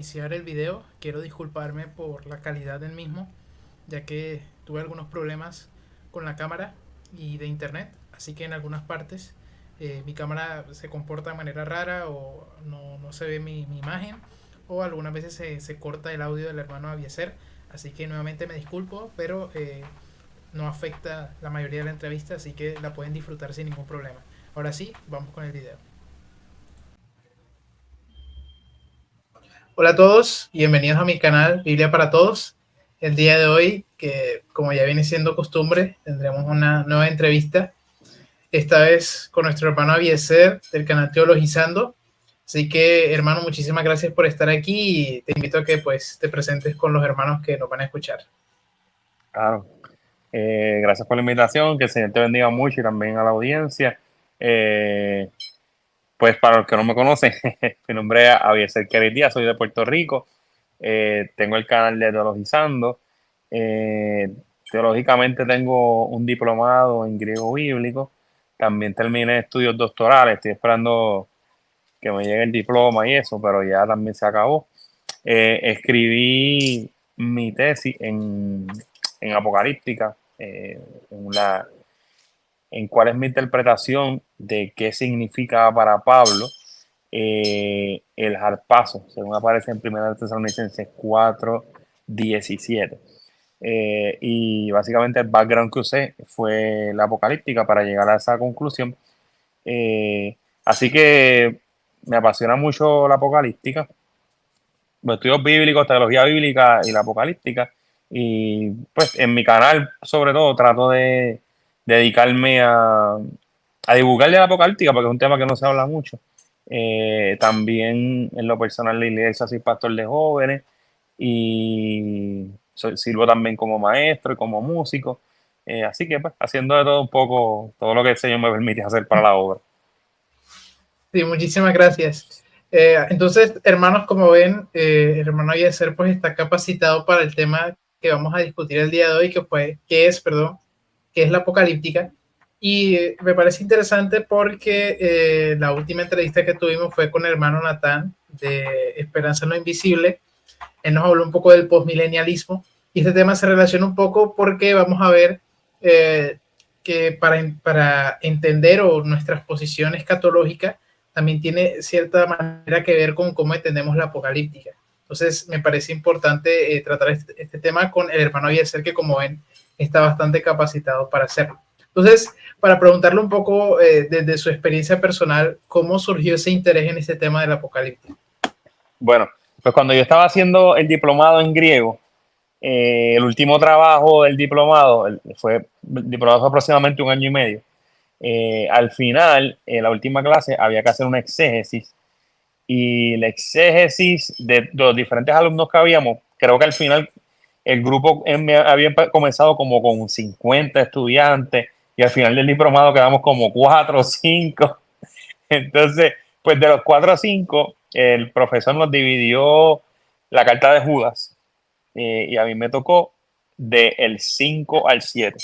iniciar el video, quiero disculparme por la calidad del mismo, ya que tuve algunos problemas con la cámara y de internet, así que en algunas partes mi cámara se comporta de manera rara o no se ve mi imagen, o algunas veces se corta el audio del hermano Avieser, así que nuevamente me disculpo, pero no afecta la mayoría de la entrevista, así que la pueden disfrutar sin ningún problema. Ahora sí, vamos con el video. Hola a todos y bienvenidos a mi canal Biblia para Todos. El día de hoy, que como ya viene siendo costumbre, tendremos una nueva entrevista, esta vez con nuestro hermano Avieser del canal Teologizando. Así que, hermano, muchísimas gracias por estar aquí y te invito a que pues te presentes con los hermanos que nos van a escuchar. Claro. Gracias por la invitación, que el Señor te bendiga mucho y también a la audiencia. Pues para los que no me conocen, mi nombre es Avieser Díaz, soy de Puerto Rico. Tengo el canal de Teologizando. Eh, Teológicamente tengo un diplomado en griego bíblico. También terminé estudios doctorales. Estoy esperando que me llegue el diploma y eso, pero ya también se acabó. Escribí mi tesis en Apocalíptica, en cuál es mi interpretación de qué significa para Pablo el harpazo, según aparece en 1 Tesalonicenses 4:17. Y básicamente el background que usé fue la Apocalíptica para llegar a esa conclusión. Así que me apasiona mucho la Apocalíptica, los estudios bíblicos, teología bíblica y la apocalíptica. Y pues en mi canal, sobre todo, trato de dedicarme a divulgarle la apocalíptica, porque es un tema que no se habla mucho. También en lo personal, la iglesia, soy pastor de jóvenes y sirvo también como maestro y como músico. Así que pues haciendo de todo un poco, todo lo que el Señor me permite hacer para la obra. Sí, muchísimas gracias. Entonces, hermanos, como ven, el hermano Avieser pues está capacitado para el tema que vamos a discutir el día de hoy, que es la apocalíptica. Y me parece interesante porque la última entrevista que tuvimos fue con el hermano Natán de Esperanza en lo Invisible. Él nos habló un poco del postmilenialismo y este tema se relaciona un poco porque vamos a ver que para entender o nuestras posiciones escatológicas también tiene cierta manera que ver con cómo entendemos la apocalíptica. Entonces me parece importante tratar este tema con el hermano Avieser, que como ven está bastante capacitado para hacerlo. Entonces, para preguntarle un poco desde su experiencia personal, ¿cómo surgió ese interés en este tema del apocalíptico? Bueno, pues cuando yo estaba haciendo el diplomado en griego, el último trabajo del diplomado el diplomado fue aproximadamente 1 año y medio. Al final, en la última clase, había que hacer una exégesis y la exégesis de los diferentes alumnos que habíamos, creo que al final el grupo había comenzado como con 50 estudiantes y al final del diplomado quedamos como 4 o 5. Entonces, pues de los 4 o 5, el profesor nos dividió la carta de Judas y a mí me tocó del 5 al 7.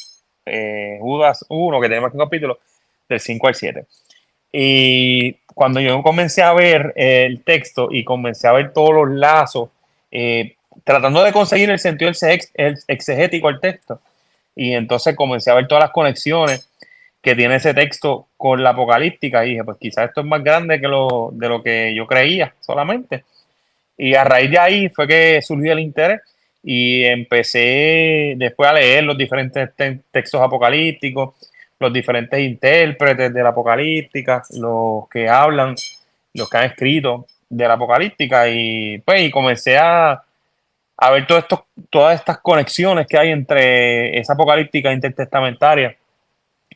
Judas 1, que tenemos aquí un capítulo, del 5 al 7. Y cuando yo comencé a ver el texto y comencé a ver todos los lazos, tratando de conseguir el sentido exegético al texto, y entonces comencé a ver todas las conexiones que tiene ese texto con la apocalíptica, y dije, pues quizás esto es más grande de lo que yo creía solamente. Y a raíz de ahí fue que surgió el interés y empecé después a leer los diferentes textos apocalípticos, los diferentes intérpretes de la apocalíptica, los que hablan, los que han escrito de la apocalíptica y pues y comencé a ver todas estas conexiones que hay entre esa apocalíptica intertestamentaria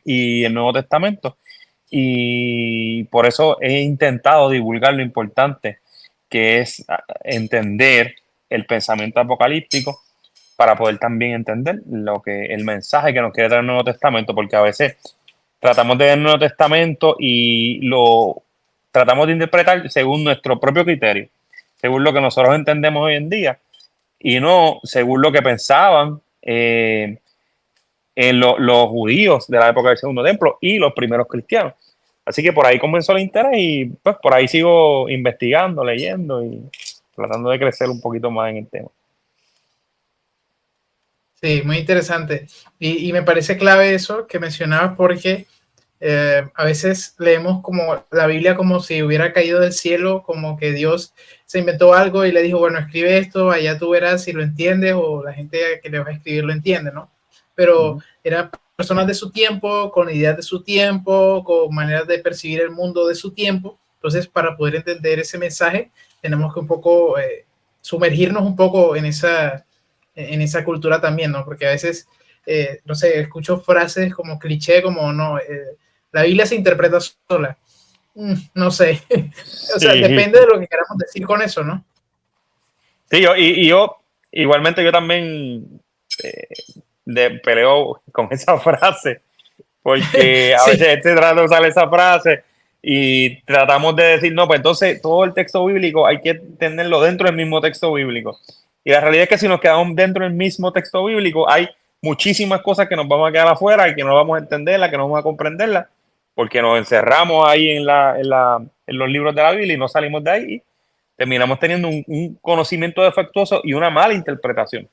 y el Nuevo Testamento. Y por eso he intentado divulgar lo importante que es entender el pensamiento apocalíptico para poder también entender el mensaje que nos quiere dar el Nuevo Testamento, porque a veces tratamos de ver el Nuevo Testamento y lo tratamos de interpretar según nuestro propio criterio, según lo que nosotros entendemos hoy en día, y no según lo que pensaban los judíos de la época del Segundo Templo y los primeros cristianos. Así que por ahí comenzó el interés y pues por ahí sigo investigando, leyendo y tratando de crecer un poquito más en el tema. Sí, muy interesante. Y me parece clave eso que mencionabas porque a veces leemos como la Biblia como si hubiera caído del cielo, como que Dios se inventó algo y le dijo, bueno, escribe esto, allá tú verás si lo entiendes o la gente que le va a escribir lo entiende, ¿no? Pero eran personas de su tiempo, con ideas de su tiempo, con maneras de percibir el mundo de su tiempo. Entonces, para poder entender ese mensaje, tenemos que un poco sumergirnos un poco en esa cultura también, ¿no? Porque a veces, no sé, escucho frases como cliché, como, no, la Biblia se interpreta sola. No sé. O sea, Sí, depende de lo que queramos decir con eso, ¿no? sí, yo igualmente yo también eh, peleo con esa frase, porque a Sí, veces este trato sale esa frase y tratamos de decir, no, pues entonces todo el texto bíblico hay que tenerlo dentro del mismo texto bíblico. Y la realidad es que si nos quedamos dentro del mismo texto bíblico, hay muchísimas cosas que nos vamos a quedar afuera y que no vamos a entenderla, que no vamos a comprenderla, porque nos encerramos ahí en los libros de la Biblia y no salimos de ahí. Y terminamos teniendo un conocimiento defectuoso y una mala interpretación.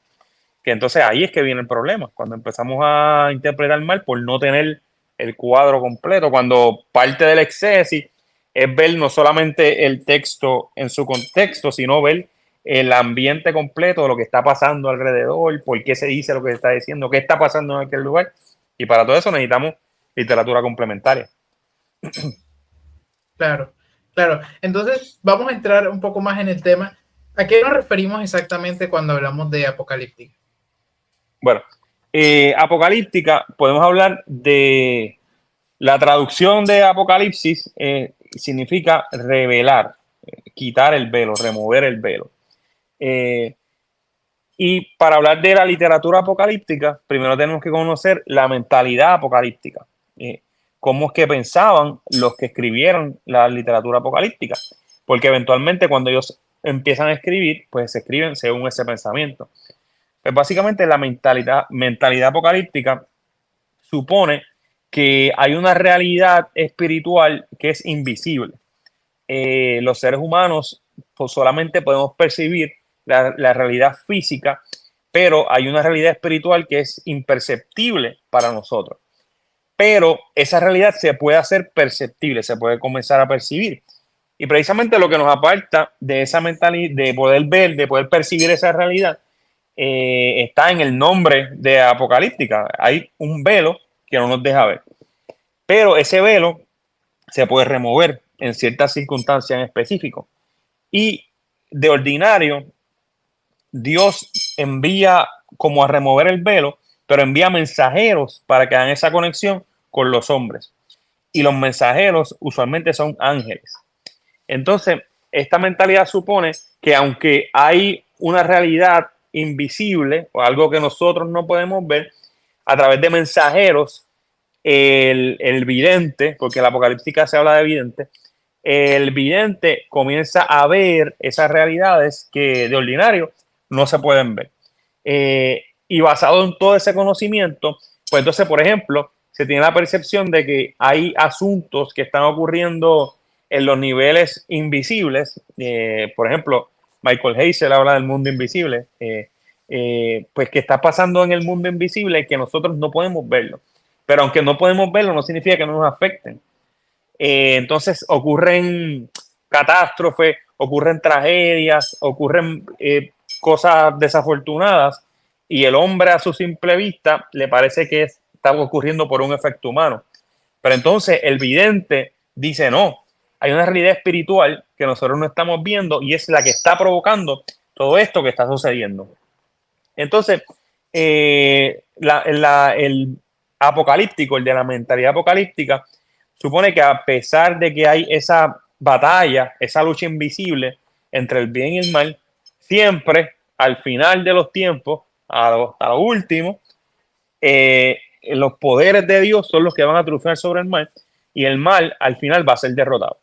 Que entonces ahí es que viene el problema, cuando empezamos a interpretar mal por no tener el cuadro completo, cuando parte del exégesis es ver no solamente el texto en su contexto, sino ver el ambiente completo de lo que está pasando alrededor, por qué se dice lo que se está diciendo, qué está pasando en aquel lugar. Y para todo eso necesitamos literatura complementaria. claro, claro. Entonces, vamos a entrar un poco más en el tema. ¿A qué nos referimos exactamente cuando hablamos de apocalíptica? Bueno, apocalíptica, podemos hablar de la traducción de Apocalipsis, significa revelar, quitar el velo, remover el velo. Eh, y para hablar de la literatura apocalíptica, primero tenemos que conocer la mentalidad apocalíptica. Cómo es que pensaban los que escribieron la literatura apocalíptica. Porque eventualmente cuando ellos empiezan a escribir, pues se escriben según ese pensamiento. Pues básicamente la mentalidad apocalíptica supone que hay una realidad espiritual que es invisible. Los seres humanos pues, solamente podemos percibir la realidad física, pero hay una realidad espiritual que es imperceptible para nosotros. Pero esa realidad se puede hacer perceptible, se puede comenzar a percibir. Y precisamente lo que nos aparta de esa mentalidad, de poder ver, de poder percibir esa realidad, está en el nombre de apocalíptica. Hay un velo que no nos deja ver. Pero ese velo se puede remover en ciertas circunstancias en específico. Y de ordinario, Dios envía como a remover el velo, pero envía mensajeros para que hagan esa conexión con los hombres. Y los mensajeros usualmente son ángeles. Entonces, esta mentalidad supone que aunque hay una realidad invisible o algo que nosotros no podemos ver, a través de mensajeros, el vidente, porque en la apocalíptica se habla de vidente, el vidente comienza a ver esas realidades que de ordinario no se pueden ver. Y basado en todo ese conocimiento, pues entonces, por ejemplo, se tiene la percepción de que hay asuntos que están ocurriendo en los niveles invisibles. Por ejemplo, Michael Heisel habla del mundo invisible. Pues que está pasando en el mundo invisible que nosotros no podemos verlo. Pero aunque no podemos verlo, no significa que no nos afecten. Entonces ocurren catástrofes, ocurren tragedias, ocurren cosas desafortunadas y el hombre a su simple vista le parece que está ocurriendo por un efecto humano. Pero entonces el vidente dice, no, hay una realidad espiritual que nosotros no estamos viendo y es la que está provocando todo esto que está sucediendo. Entonces, el apocalíptico, el de la mentalidad apocalíptica, supone que a pesar de que hay esa batalla, esa lucha invisible entre el bien y el mal, siempre al final de los tiempos, hasta lo último, los poderes de Dios son los que van a triunfar sobre el mal y el mal al final va a ser derrotado.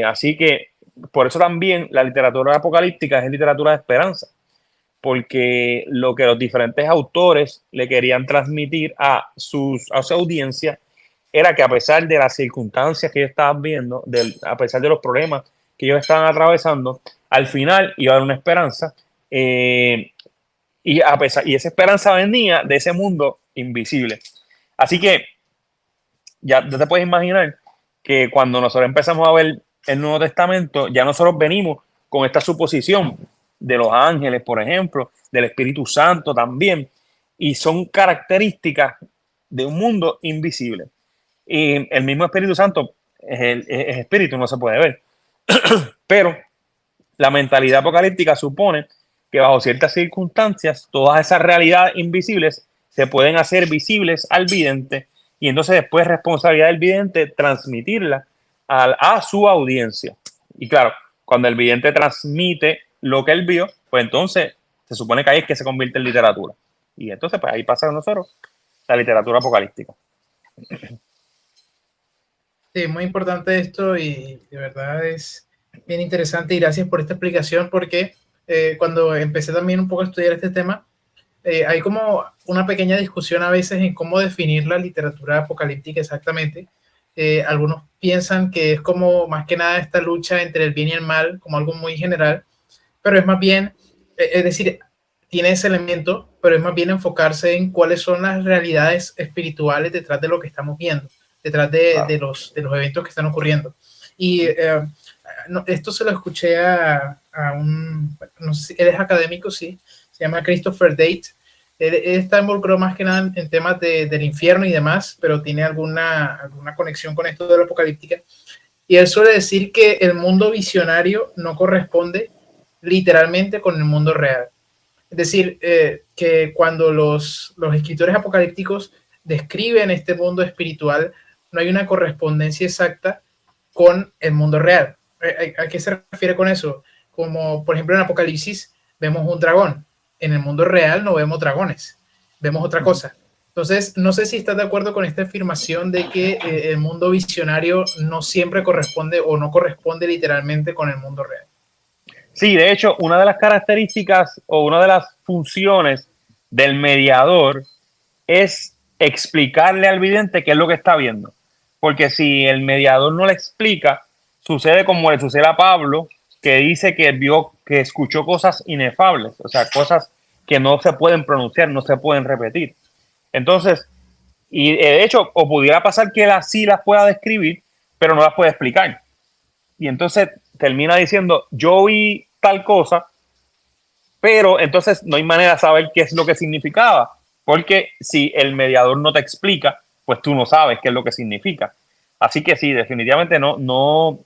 Así que por eso también la literatura apocalíptica es literatura de esperanza, porque lo que los diferentes autores le querían transmitir a su audiencia era que a pesar de las circunstancias que ellos estaban viendo, a pesar de los problemas que ellos estaban atravesando, al final iba a haber una esperanza. Y esa esperanza venía de ese mundo invisible. Así que ya te puedes imaginar que cuando nosotros empezamos a ver el Nuevo Testamento, ya nosotros venimos con esta suposición de los ángeles, por ejemplo, del Espíritu Santo también, y son características de un mundo invisible. Y el mismo Espíritu Santo es espíritu, no se puede ver. Pero la mentalidad apocalíptica supone que bajo ciertas circunstancias todas esas realidades invisibles se pueden hacer visibles al vidente y entonces después es responsabilidad del vidente transmitirla a su audiencia. Y claro, cuando el vidente transmite lo que él vio, pues entonces se supone que ahí es que se convierte en literatura. Y entonces pues ahí pasa a nosotros la literatura apocalíptica. Sí, muy importante esto y de verdad es bien interesante y gracias por esta explicación porque cuando empecé también un poco a estudiar este tema, hay como una pequeña discusión a veces en cómo definir la literatura apocalíptica exactamente. Algunos piensan que es como más que nada esta lucha entre el bien y el mal, como algo muy general, pero es más bien, es decir, tiene ese elemento, pero es más bien enfocarse en cuáles son las realidades espirituales detrás de lo que estamos viendo, detrás Claro. de los eventos que están ocurriendo. Y no, esto se lo escuché a un, no sé si él es académico, sí, se llama Christopher Date. Él está involucrado más que nada en temas del infierno y demás, pero tiene alguna conexión con esto de la apocalíptica. Y él suele decir que el mundo visionario no corresponde literalmente con el mundo real. Es decir, que cuando los escritores apocalípticos describen este mundo espiritual, no hay una correspondencia exacta con el mundo real. ¿A qué se refiere con eso? Como por ejemplo en Apocalipsis vemos un dragón. En el mundo real no vemos dragones, vemos otra cosa. Entonces, no sé si estás de acuerdo con esta afirmación de que el mundo visionario no siempre corresponde o no corresponde literalmente con el mundo real. Sí, de hecho, una de las características o una de las funciones del mediador es explicarle al vidente qué es lo que está viendo. Porque si el mediador no le explica, sucede como le sucede a Pablo, que dice que vio, que escuchó cosas inefables, o sea, cosas que no se pueden pronunciar, no se pueden repetir. Entonces, y de hecho, o pudiera pasar que él así las pueda describir, pero no las puede explicar. Y entonces termina diciendo, yo vi tal cosa, pero entonces no hay manera de saber qué es lo que significaba, porque si el mediador no te explica, pues tú no sabes qué es lo que significa. Así que sí, definitivamente no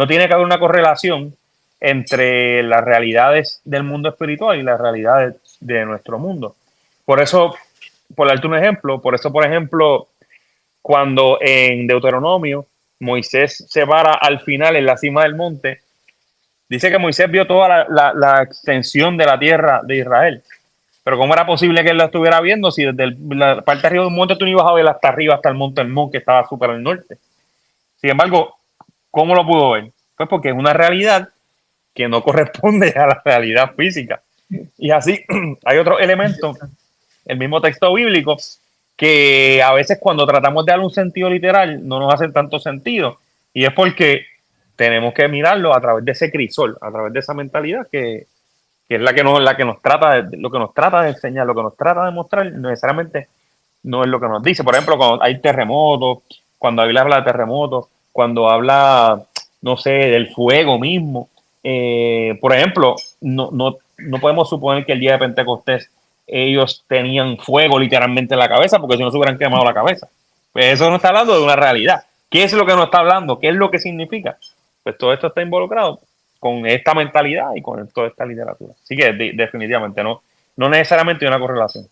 tiene que haber una correlación entre las realidades del mundo espiritual y las realidades de nuestro mundo. Por eso, por darte un ejemplo, por ejemplo, cuando en Deuteronomio Moisés se para al final en la cima del monte, dice que Moisés vio toda la extensión de la tierra de Israel. Pero ¿cómo era posible que él la estuviera viendo si desde la parte arriba de un monte tú no ibas a ver hasta arriba, hasta el monte Hermón, que estaba súper al norte? Sin embargo, ¿cómo lo pudo ver? Pues porque es una realidad que no corresponde a la realidad física. Y así hay otro elemento, el mismo texto bíblico, que a veces cuando tratamos de darle un sentido literal no nos hace tanto sentido. Y es porque tenemos que mirarlo a través de ese crisol, a través de esa mentalidad que es la que nos trata lo que nos trata de enseñar, lo que nos trata de mostrar, necesariamente no es lo que nos dice. Por ejemplo, cuando hay terremotos, cuando habla de terremotos, cuando habla, no sé, del fuego mismo. Por ejemplo, no podemos suponer que el día de Pentecostés ellos tenían fuego literalmente en la cabeza, porque si no se hubieran quemado la cabeza. Pues eso no está hablando de una realidad. ¿Qué es lo que nos está hablando? ¿Qué es lo que significa? Pues todo esto está involucrado con esta mentalidad y con toda esta literatura. Así que definitivamente no necesariamente hay una correlación.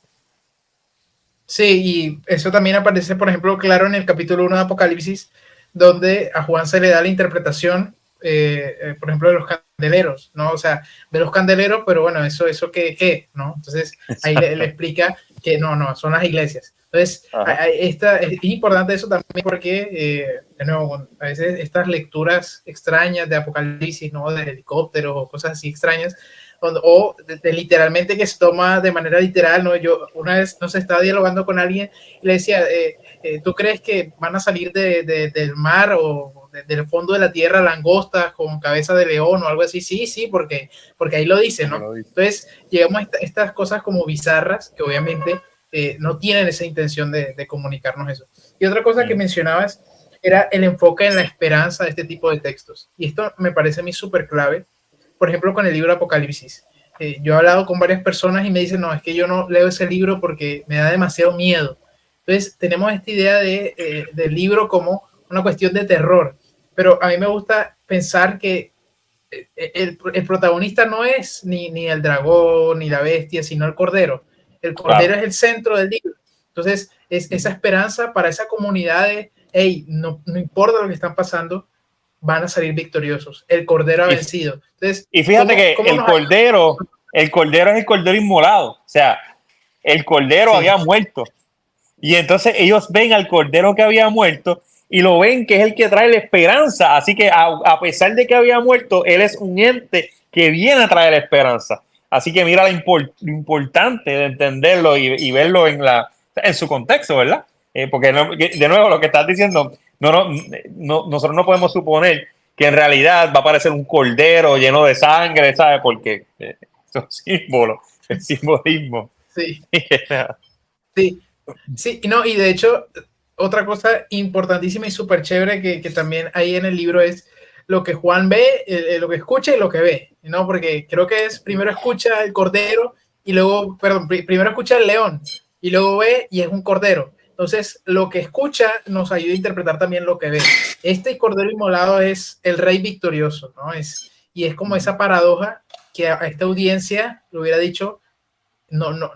Sí, y eso también aparece, por ejemplo, claro en el capítulo 1 de Apocalipsis, donde a Juan se le da la interpretación, por ejemplo, de los candeleros, ¿no? O sea, de los candeleros, pero bueno, eso ¿qué? ¿No? Entonces, ahí le explica que no, son las iglesias. Entonces, es importante eso también porque, de nuevo, a veces estas lecturas extrañas de Apocalipsis, ¿no? De helicópteros o cosas así extrañas, o de literalmente que se toma de manera literal, ¿no? Yo una vez, no sé, estaba dialogando con alguien y le decía, ¿tú crees que van a salir del mar o del fondo de la tierra langostas con cabeza de león o algo así. Sí, sí, porque ahí lo dice, ¿no? Entonces llegamos a estas cosas como bizarras que obviamente no tienen esa intención de comunicarnos eso. Y otra cosa que mencionabas era el enfoque en la esperanza de este tipo de textos. Y esto me parece a mí súper clave, por ejemplo, con el libro Apocalipsis. Yo he hablado con varias personas y me dicen, no, es que yo no leo ese libro porque me da demasiado miedo. Entonces, tenemos esta idea del libro como una cuestión de terror, pero a mí me gusta pensar que el protagonista no es ni el dragón ni la bestia, sino el cordero. El cordero es el centro del libro. Entonces, es esa esperanza para esa comunidad de, hey, no importa lo que están pasando, van a salir victoriosos. El cordero ha vencido. Entonces, y fíjate que el cordero es el cordero inmolado. O sea, el cordero había muerto. Y entonces ellos ven al cordero que había muerto y lo ven que es el que trae la esperanza. Así que a pesar de que había muerto, él es un ente que viene a traer la esperanza. Así que mira lo importante de entenderlo y verlo en su contexto, ¿verdad? Porque de nuevo lo que estás diciendo, nosotros no podemos suponer que en realidad va a aparecer un cordero lleno de sangre, ¿sabes? Porque son símbolos, el simbolismo. Sí. Sí. Sí, no, y de hecho, otra cosa importantísima y súper chévere que también hay en el libro es lo que Juan ve, lo que escucha y lo que ve, ¿no? Porque creo que es primero escucha el cordero y luego, perdón, primero escucha el león y luego ve y es un cordero. Entonces, lo que escucha nos ayuda a interpretar también lo que ve. Este cordero inmolado es el rey victorioso, ¿no? Y es como esa paradoja que a esta audiencia le hubiera dicho, no,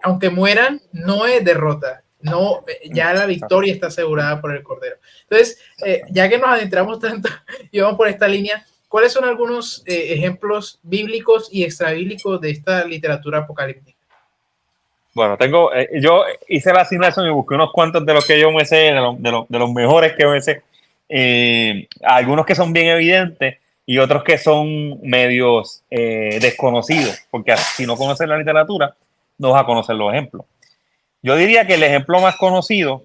aunque mueran, no es derrota. No, ya la victoria está asegurada por el Cordero. Entonces, ya que nos adentramos tanto y vamos por esta línea, ¿cuáles son algunos ejemplos bíblicos y extrabíblicos de esta literatura apocalíptica? Bueno, yo hice la asignación y busqué unos cuantos de los que yo me sé, de los mejores que me sé. Algunos que son bien evidentes y otros que son medios desconocidos, porque si no conoces la literatura, no vas a conocer los ejemplos. Yo diría que el ejemplo más conocido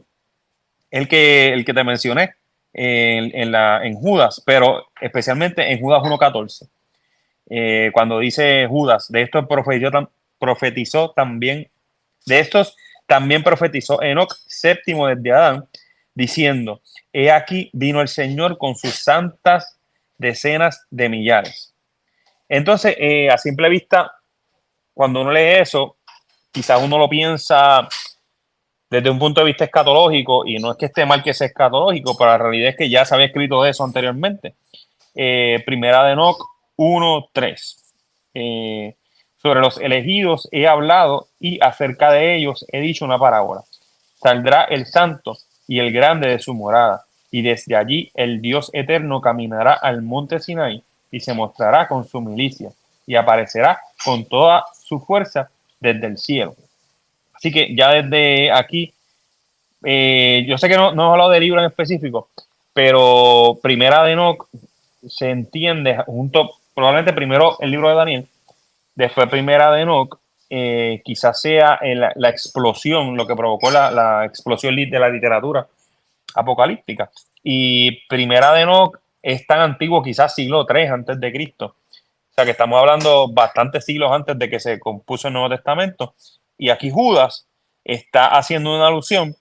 es el que te mencioné en Judas, pero especialmente en Judas 1.14. Cuando dice Judas, profetizó también, de estos también profetizó Enoc, séptimo desde Adán, diciendo, he aquí vino el Señor con sus santas decenas de millares. Entonces, a simple vista, cuando uno lee eso, quizás uno lo piensa desde un punto de vista escatológico, y no es que esté mal que sea escatológico, pero la realidad es que ya se había escrito de eso anteriormente. Primera de Enoc 1:3. Sobre los elegidos he hablado y acerca de ellos he dicho una parábola. Saldrá el santo y el grande de su morada, y desde allí el Dios eterno caminará al monte Sinaí y se mostrará con su milicia y aparecerá con toda su fuerza desde el cielo. Así que ya desde aquí, yo sé que no he hablado de libro en específico, pero Primera de Enoc se entiende probablemente primero el libro de Daniel, después Primera de Enoc, quizás sea la explosión, lo que provocó la explosión de la literatura apocalíptica. Y Primera de Enoc es tan antiguo, quizás siglo III antes de Cristo. O sea que estamos hablando bastantes siglos antes de que se compuso el Nuevo Testamento. Y aquí Judas está haciendo una alusión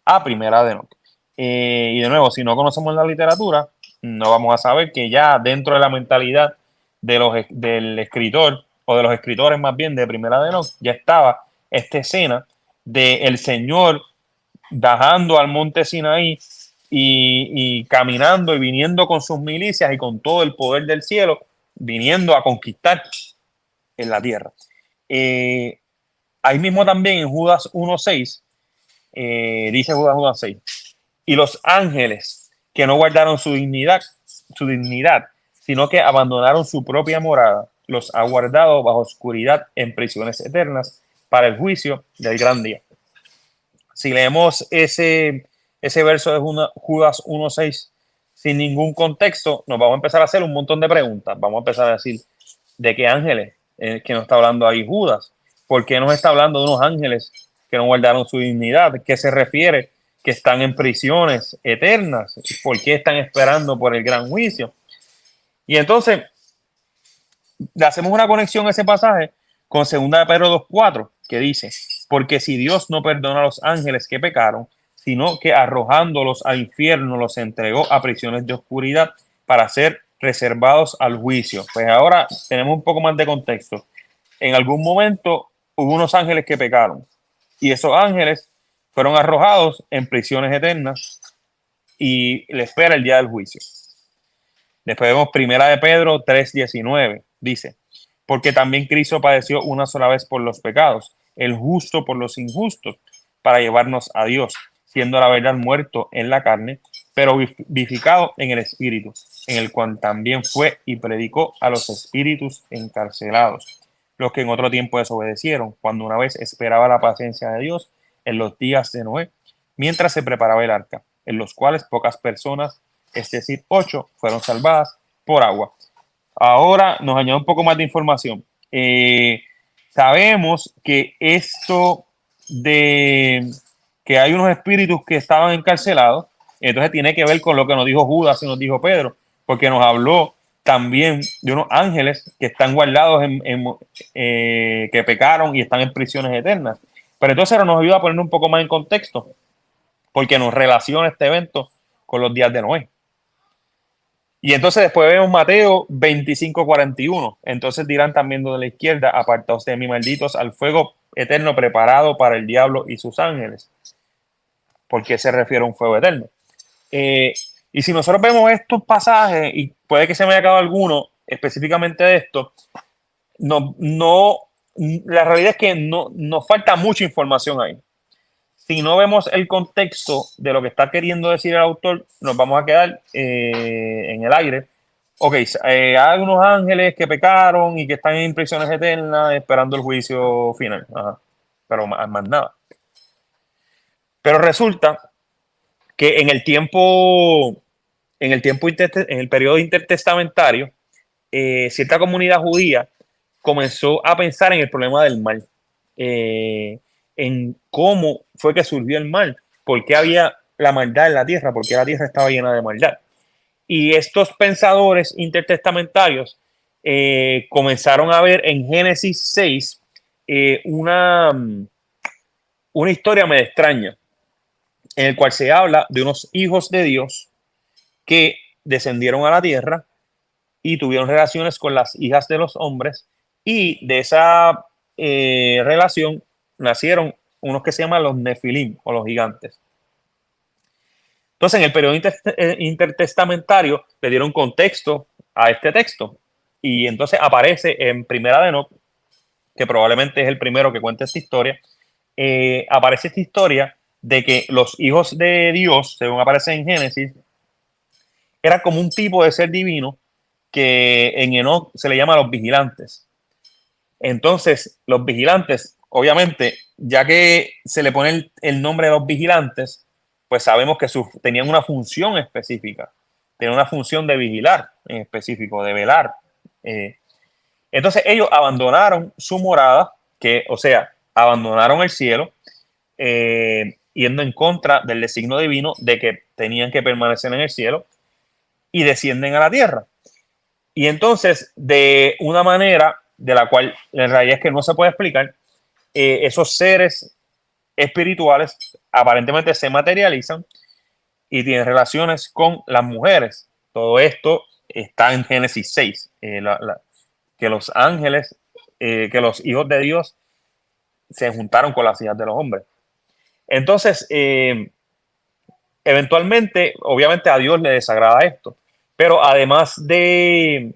a Primera de Enoc. Y de nuevo, si no conocemos la literatura, no vamos a saber que ya dentro de la mentalidad del escritor, o de los escritores más bien de Primera de Enoc, ya estaba esta escena de el Señor bajando al monte Sinaí y caminando y viniendo con sus milicias y con todo el poder del cielo, viniendo a conquistar en la tierra. Ahí mismo también en Judas 1:6, dice Judas 1:6, y los ángeles que no guardaron su dignidad, sino que abandonaron su propia morada, los ha guardado bajo oscuridad en prisiones eternas para el juicio del gran día. Si leemos ese verso de Judas 1:6 sin ningún contexto, nos vamos a empezar a hacer un montón de preguntas. Vamos a empezar a decir, ¿de qué ángeles que nos está hablando ahí Judas? ¿Por qué nos está hablando de unos ángeles que no guardaron su dignidad? ¿Qué se refiere que están en prisiones eternas. ¿Por qué están esperando por el gran juicio? Y entonces le hacemos una conexión a ese pasaje con 2 Pedro 2:4, que dice: porque si Dios no perdona a los ángeles que pecaron, sino que arrojándolos al infierno los entregó a prisiones de oscuridad para ser reservados al juicio. Pues ahora tenemos un poco más de contexto. En algún momento hubo unos ángeles que pecaron y esos ángeles fueron arrojados en prisiones eternas y le espera el día del juicio. Después vemos 1 Pedro 3:19, dice: porque también Cristo padeció una sola vez por los pecados, el justo por los injustos, para llevarnos a Dios, siendo la verdad muerto en la carne, pero vivificado en el Espíritu, en el cual también fue y predicó a los espíritus encarcelados, los que en otro tiempo desobedecieron, cuando una vez esperaba la paciencia de Dios en los días de Noé, mientras se preparaba el arca, en los cuales pocas personas, es decir, 8, fueron salvadas por agua. Ahora nos añade un poco más de información. Sabemos que esto de que hay unos espíritus que estaban encarcelados, entonces tiene que ver con lo que nos dijo Judas y nos dijo Pedro, porque nos habló también de unos ángeles que están guardados que pecaron y están en prisiones eternas. Pero entonces nos ayuda a poner un poco más en contexto, porque nos relaciona este evento con los días de Noé. Y entonces después vemos Mateo 25:41. Entonces dirán también de la izquierda: apartaos de mí, malditos, al fuego eterno preparado para el diablo y sus ángeles. ¿Por qué se refiere a un fuego eterno? Y si nosotros vemos estos pasajes, y puede que se me haya acabado alguno específicamente de esto, la realidad es que no, nos falta mucha información ahí. Si no vemos el contexto de lo que está queriendo decir el autor, nos vamos a quedar en el aire. Ok, hay unos ángeles que pecaron y que están en prisiones eternas esperando el juicio final. Ajá. Pero más nada. Pero resulta que en el periodo intertestamentario, cierta comunidad judía comenzó a pensar en el problema del mal, en cómo fue que surgió el mal, por qué había la maldad en la tierra, por qué la tierra estaba llena de maldad. Y estos pensadores intertestamentarios comenzaron a ver en Génesis 6 una historia medio extraña, en el cual se habla de unos hijos de Dios que descendieron a la tierra y tuvieron relaciones con las hijas de los hombres, y de esa relación nacieron unos que se llaman los Nefilim o los gigantes. Entonces, en el periodo intertestamentario le dieron contexto a este texto, y entonces aparece en Primera de Enoc, que probablemente es el primero que cuenta esta historia. Aparece esta historia de que los hijos de Dios, según aparece en Génesis, era como un tipo de ser divino que en Enoc se le llama los vigilantes. Entonces, los vigilantes, obviamente, ya que se le pone el nombre de los vigilantes, pues sabemos que tenían una función específica, tenían una función de vigilar en específico, de velar. Entonces ellos abandonaron su morada, o sea, abandonaron el cielo, yendo en contra del designio divino de que tenían que permanecer en el cielo, y descienden a la tierra. Y entonces, de una manera de la cual en realidad es que no se puede explicar, esos seres espirituales aparentemente se materializan y tienen relaciones con las mujeres. Todo esto está en Génesis 6, que los ángeles, que los hijos de Dios se juntaron con las hijas de los hombres. Entonces, eventualmente, obviamente a Dios le desagrada esto, pero además de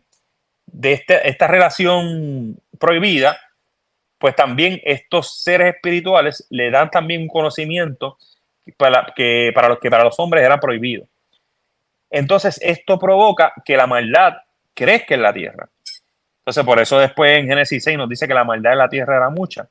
esta relación prohibida, pues también estos seres espirituales le dan también un conocimiento para los hombres era prohibido. Entonces esto provoca que la maldad crezca en la tierra. Entonces por eso después en Génesis 6 nos dice que la maldad en la tierra era mucha.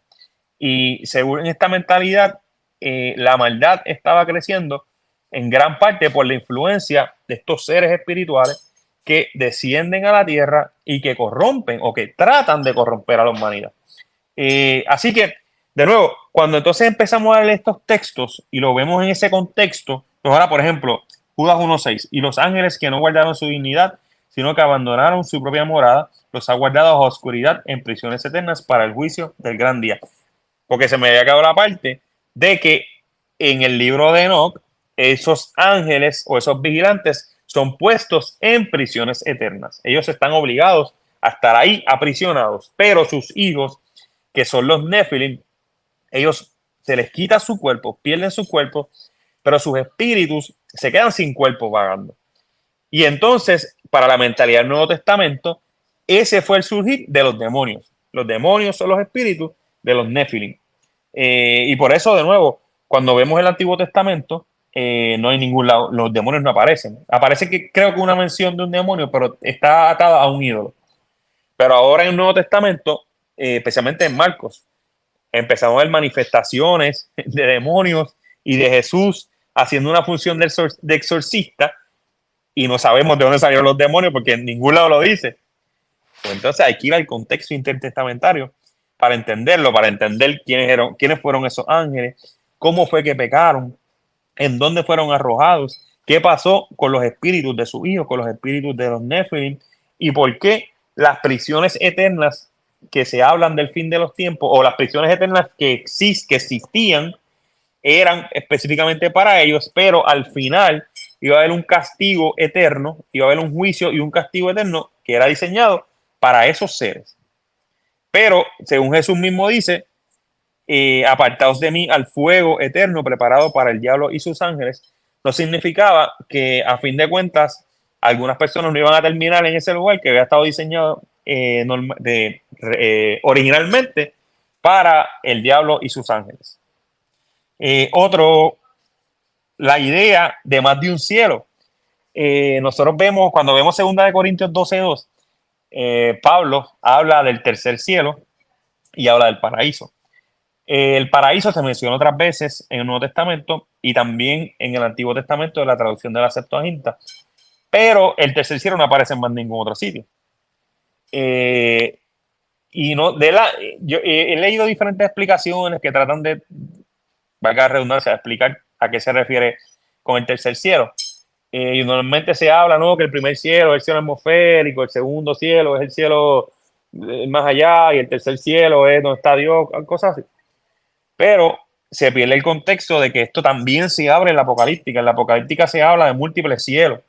Y según esta mentalidad, la maldad estaba creciendo en gran parte por la influencia de estos seres espirituales que descienden a la tierra y que corrompen o que tratan de corromper a la humanidad. Así que de nuevo, cuando entonces empezamos a leer estos textos y lo vemos en ese contexto, pues ahora, por ejemplo, Judas 1:6, y los ángeles que no guardaron su dignidad, sino que abandonaron su propia morada, los ha guardado a oscuridad en prisiones eternas para el juicio del gran día. Porque se me había quedado la parte de que en el libro de Enoch, esos ángeles o esos vigilantes son puestos en prisiones eternas. Ellos están obligados a estar ahí aprisionados, pero sus hijos, que son los Nephilim, ellos se les quita su cuerpo, pierden su cuerpo, pero sus espíritus se quedan sin cuerpo vagando. Y entonces, para la mentalidad del Nuevo Testamento, ese fue el surgir de los demonios. Los demonios son los espíritus de los Nephilim. Y por eso, de nuevo, cuando vemos el Antiguo Testamento, no hay ningún lado, los demonios no aparecen. Aparece que creo que una mención de un demonio, pero está atada a un ídolo. Pero ahora en el Nuevo Testamento, especialmente en Marcos, empezamos a ver manifestaciones de demonios y de Jesús haciendo una función de exorcista y no sabemos de dónde salieron los demonios porque en ningún lado lo dice. Pues entonces hay que ir al contexto intertestamentario para entenderlo, para entender quiénes fueron esos ángeles, cómo fue que pecaron, en dónde fueron arrojados, qué pasó con los espíritus de sus hijos, con los espíritus de los Nephilim y por qué las prisiones eternas que se hablan del fin de los tiempos o las prisiones eternas que existían eran específicamente para ellos, pero al final iba a haber un castigo eterno, iba a haber un juicio y un castigo eterno que era diseñado para esos seres. Pero, según Jesús mismo dice, apartados de mí al fuego eterno preparado para el diablo y sus ángeles, no significaba que a fin de cuentas algunas personas no iban a terminar en ese lugar que había estado diseñado originalmente para el diablo y sus ángeles. La idea de más de un cielo. Nosotros vemos, cuando vemos 2 de Corintios 12:2, Pablo habla del tercer cielo y habla del paraíso. El paraíso se menciona otras veces en el Nuevo Testamento y también en el Antiguo Testamento de la traducción de la Septuaginta, pero el tercer cielo no aparece en más ningún otro sitio. Y no, yo he leído diferentes explicaciones que tratan de, valga la redundancia, explicar a qué se refiere con el tercer cielo. Y normalmente se habla, ¿no?, que el primer cielo es el cielo atmosférico, el segundo cielo es el cielo más allá y el tercer cielo es donde está Dios, cosas así. Pero se pierde el contexto de que esto también se abre en la apocalíptica. En la apocalíptica se habla de múltiples cielos.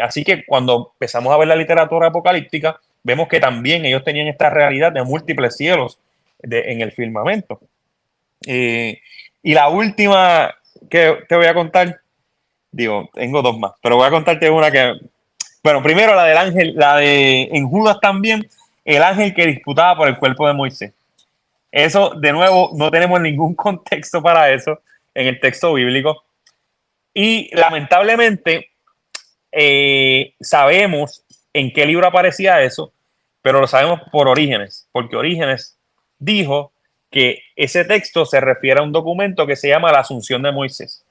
Así que cuando empezamos a ver la literatura apocalíptica, vemos que también ellos tenían esta realidad de múltiples cielos en el firmamento. Y la última que te voy a contar, digo, tengo dos más, pero voy a contarte una que, bueno, primero la del ángel, la de en Judas también, el ángel que disputaba por el cuerpo de Moisés. Eso, de nuevo, no tenemos ningún contexto para eso en el texto bíblico. Y lamentablemente sabemos en qué libro aparecía eso, pero lo sabemos por Orígenes, porque Orígenes dijo que ese texto se refiere a un documento que se llama la Asunción de Moisés.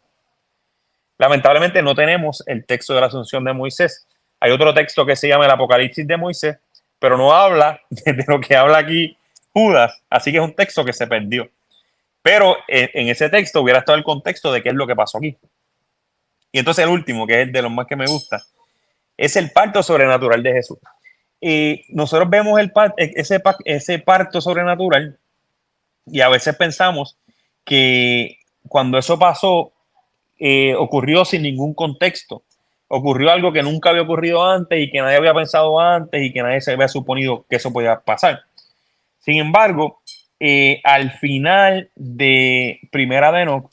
Lamentablemente no tenemos el texto de la Asunción de Moisés. Hay otro texto que se llama el Apocalipsis de Moisés, pero no habla de lo que habla aquí Judas, así que es un texto que se perdió. Pero en ese texto hubiera estado el contexto de qué es lo que pasó aquí. Y entonces el último, que es de los más que me gusta, es el parto sobrenatural de Jesús. Y nosotros vemos ese parto sobrenatural y a veces pensamos que cuando eso pasó, ocurrió sin ningún contexto. Ocurrió algo que nunca había ocurrido antes y que nadie había pensado antes y que nadie se había suponido que eso podía pasar. Sin embargo, al final de Primera de Enoch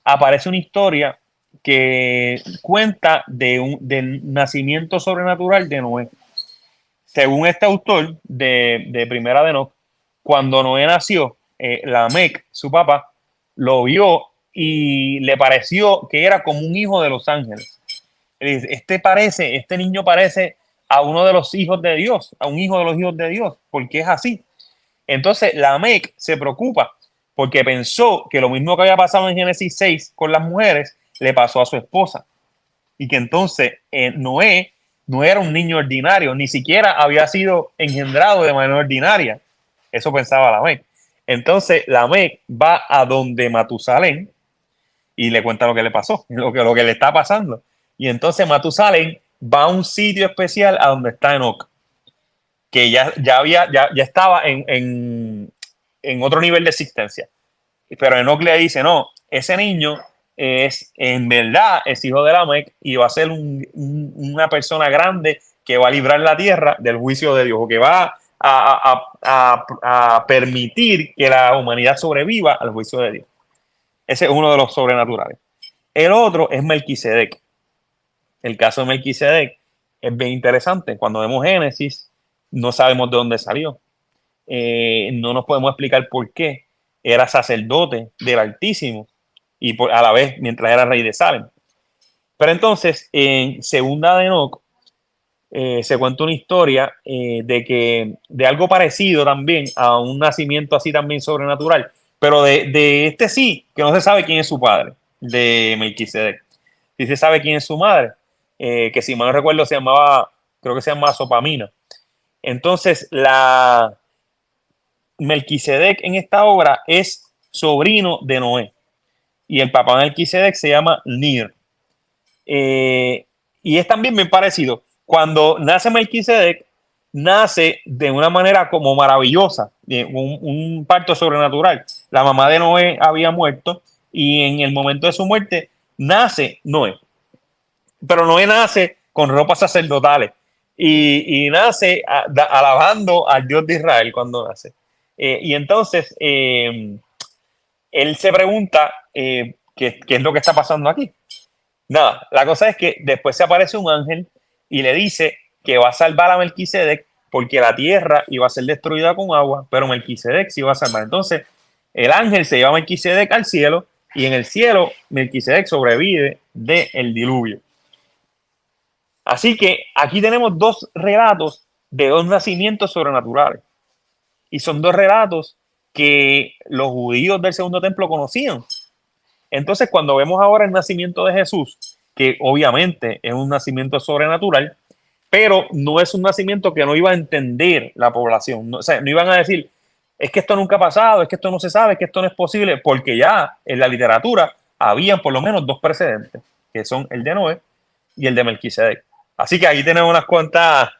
aparece una historia que cuenta del nacimiento sobrenatural de Noé. Según este autor de Primera de Enoch, cuando Noé nació, Lamec, su papá, lo vio y le pareció que era como un hijo de los ángeles. Este niño parece a uno de los hijos de Dios, a un hijo de los hijos de Dios, porque es así. Entonces Lamec se preocupa porque pensó que lo mismo que había pasado en Génesis 6 con las mujeres le pasó a su esposa y que entonces Noé no era un niño ordinario, ni siquiera había sido engendrado de manera ordinaria. Eso pensaba Lamec. Entonces, Lamec va a donde Matusalén y le cuenta lo que le pasó, lo que le está pasando. Y entonces Matusalén va a un sitio especial a donde está Enoch, que ya estaba en otro nivel de existencia. Pero Enoch le dice, no, ese niño es, en verdad, es hijo de Lamec y va a ser una persona grande que va a librar la tierra del juicio de Dios, o que va a permitir que la humanidad sobreviva al juicio de Dios. Ese es uno de los sobrenaturales. El otro es Melquisedec. El caso de Melquisedec es bien interesante. Cuando vemos Génesis, no sabemos de dónde salió. No nos podemos explicar por qué. Era sacerdote del Altísimo y a la vez mientras era rey de Salem. Pero entonces, en Segunda de Enoc, se cuenta una historia de algo parecido también a un nacimiento así también sobrenatural, pero de este sí, que no se sabe quién es su padre, de Melquisedec. Sí se sabe quién es su madre, que si mal no recuerdo creo que se llamaba Sopamina. Entonces, Melquisedec en esta obra es sobrino de Noé y el papá de Melquisedec se llama Nir. Y es también bien parecido. Cuando nace Melquisedec, nace de una manera como maravillosa, un parto sobrenatural. La mamá de Noé había muerto y en el momento de su muerte nace Noé. Pero Noé nace con ropas sacerdotales y nace alabando al Dios de Israel cuando nace. Y entonces él se pregunta qué es lo que está pasando aquí. Nada, la cosa es que después se aparece un ángel y le dice que va a salvar a Melquisedec porque la tierra iba a ser destruida con agua, pero Melquisedec sí iba a salvar. Entonces, el ángel se lleva a Melquisedec al cielo y en el cielo Melquisedec sobrevive del diluvio. Así que aquí tenemos dos relatos de dos nacimientos sobrenaturales. Y son dos relatos que los judíos del Segundo Templo conocían. Entonces, cuando vemos ahora el nacimiento de Jesús, que obviamente es un nacimiento sobrenatural, pero no es un nacimiento que no iba a entender la población. No, o sea, no iban a decir, es que esto nunca ha pasado, es que esto no se sabe, es que esto no es posible, porque ya en la literatura habían por lo menos dos precedentes, que son el de Noé y el de Melquisedec. Así que aquí tenemos unas cuantas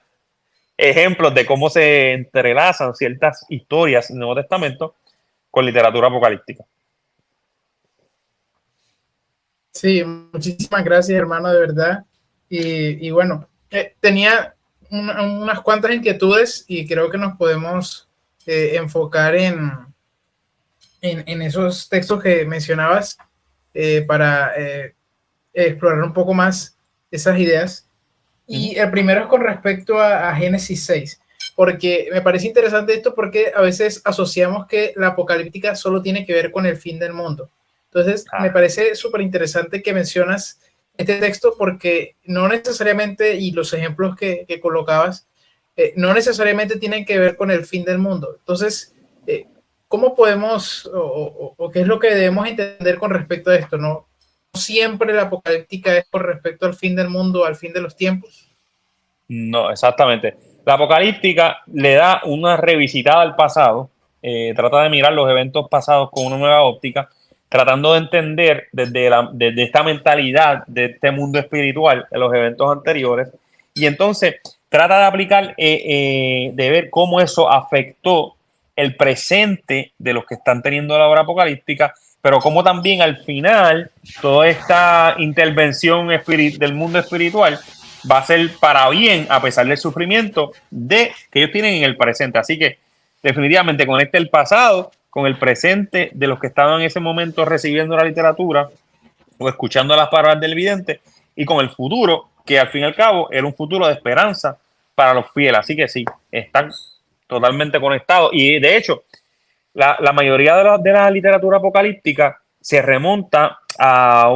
ejemplos de cómo se entrelazan ciertas historias del Nuevo Testamento con literatura apocalíptica. Sí, muchísimas gracias, hermano, de verdad. Y bueno, tenía unas cuantas inquietudes y creo que nos podemos enfocar en esos textos que mencionabas para explorar un poco más esas ideas. Y el primero es con respecto a Génesis 6, porque me parece interesante esto porque a veces asociamos que la apocalíptica solo tiene que ver con el fin del mundo. Entonces, me parece súper interesante que mencionas este texto porque no necesariamente, y los ejemplos que colocabas, no necesariamente tienen que ver con el fin del mundo. Entonces, ¿cómo podemos o qué es lo que debemos entender con respecto a esto? ¿No siempre la apocalíptica es con respecto al fin del mundo, al fin de los tiempos? No, exactamente. La apocalíptica le da una revisitada al pasado, trata de mirar los eventos pasados con una nueva óptica, tratando de entender desde esta mentalidad de este mundo espiritual de los eventos anteriores, y entonces trata de aplicar, de ver cómo eso afectó el presente de los que están teniendo la obra apocalíptica, pero cómo también al final toda esta intervención del mundo espiritual va a ser para bien a pesar del sufrimiento que ellos tienen en el presente. Así que definitivamente conecta el pasado con el presente de los que estaban en ese momento recibiendo la literatura o escuchando las palabras del vidente, y con el futuro, que al fin y al cabo era un futuro de esperanza para los fieles. Así que sí, están totalmente conectados. Y de hecho, la mayoría de la literatura apocalíptica se remonta a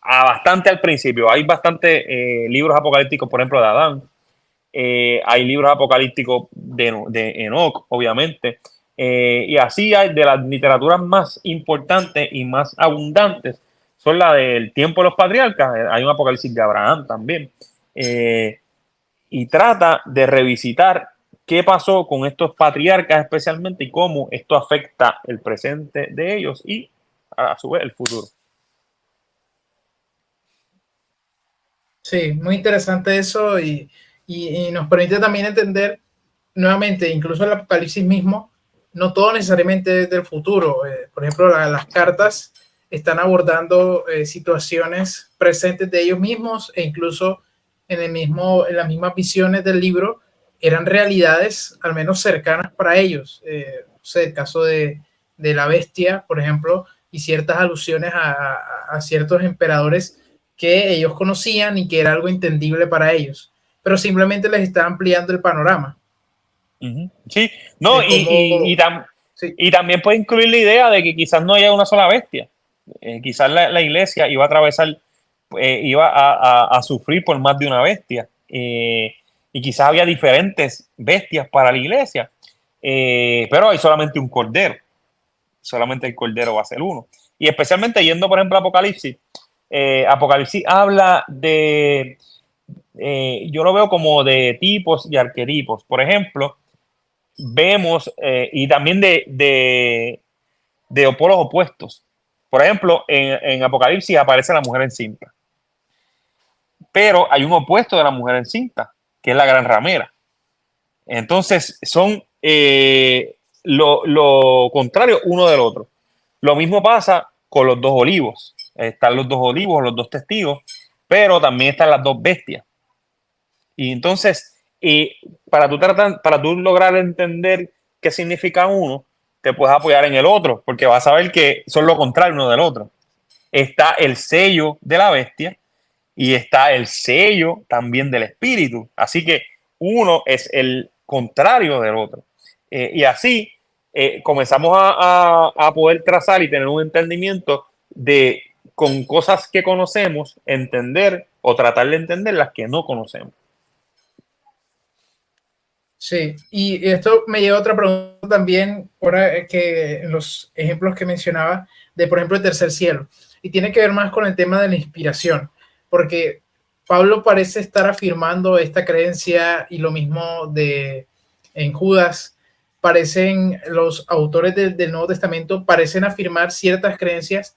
bastante al principio. Hay bastantes libros apocalípticos, por ejemplo, de Adán. Hay libros apocalípticos de Enoch, obviamente. Y así hay de las literaturas más importantes y más abundantes son la del tiempo de los patriarcas. Hay un apocalipsis de Abraham también. Y trata de revisitar qué pasó con estos patriarcas especialmente y cómo esto afecta el presente de ellos y a su vez el futuro. Sí, muy interesante eso y nos permite también entender nuevamente, incluso el apocalipsis mismo, no todo necesariamente es del futuro. Por ejemplo, las cartas están abordando situaciones presentes de ellos mismos e incluso en las mismas visiones del libro eran realidades al menos cercanas para ellos. No sé, el caso de la bestia, por ejemplo, y ciertas alusiones a ciertos emperadores que ellos conocían y que era algo entendible para ellos, pero simplemente les está ampliando el panorama Sí, no, de cómo, sí, y también puede incluir la idea de que quizás no haya una sola bestia. Quizás la iglesia iba a atravesar, iba a sufrir por más de una bestia. Y quizás había diferentes bestias para la iglesia, pero hay solamente un cordero. Solamente el cordero va a ser uno. Y especialmente yendo, por ejemplo, a Apocalipsis. Apocalipsis habla de, yo lo veo como de tipos y arquetipos. Por ejemplo, vemos, y también de polos opuestos. Por ejemplo, en Apocalipsis aparece la mujer encinta, pero hay un opuesto de la mujer encinta, que es la gran ramera. Entonces, son lo contrario uno del otro. Lo mismo pasa con los dos olivos. Están los dos olivos, los dos testigos, pero también están las dos bestias. Y entonces, para tú lograr entender qué significa uno, te puedes apoyar en el otro, porque vas a ver que son lo contrario uno del otro. Está el sello de la bestia y está el sello también del espíritu. Así que uno es el contrario del otro. Y así comenzamos a poder trazar y tener un entendimiento de, con cosas que conocemos, entender o tratar de entender las que no conocemos. sí. Y esto me lleva a otra pregunta también, ahora que en los ejemplos que mencionaba, de por ejemplo el tercer cielo, y tiene que ver más con el tema de la inspiración, porque Pablo parece estar afirmando esta creencia y lo mismo de en Judas, parecen los autores del Nuevo Testamento, parecen afirmar ciertas creencias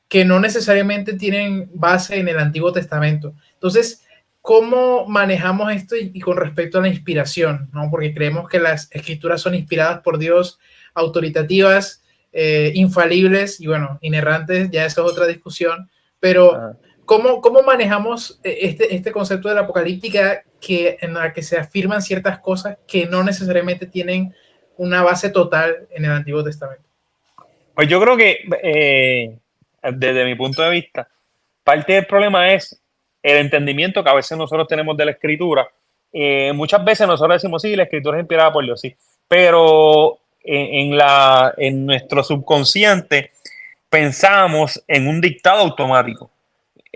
que no necesariamente tienen base en el Antiguo Testamento. Entonces, ¿cómo manejamos esto y con respecto a la inspiración? ¿No? Porque creemos que las escrituras son inspiradas por Dios, autoritativas, infalibles y bueno, inerrantes, ya eso es otra discusión, pero Ah. ¿cómo manejamos este concepto de la apocalíptica en la que se afirman ciertas cosas que no necesariamente tienen una base total en el Antiguo Testamento? Pues yo creo que desde mi punto de vista, parte del problema es el entendimiento que a veces nosotros tenemos de la escritura. Muchas veces nosotros decimos, sí, la escritura es inspirada por Dios, sí, pero en nuestro subconsciente pensamos en un dictado automático.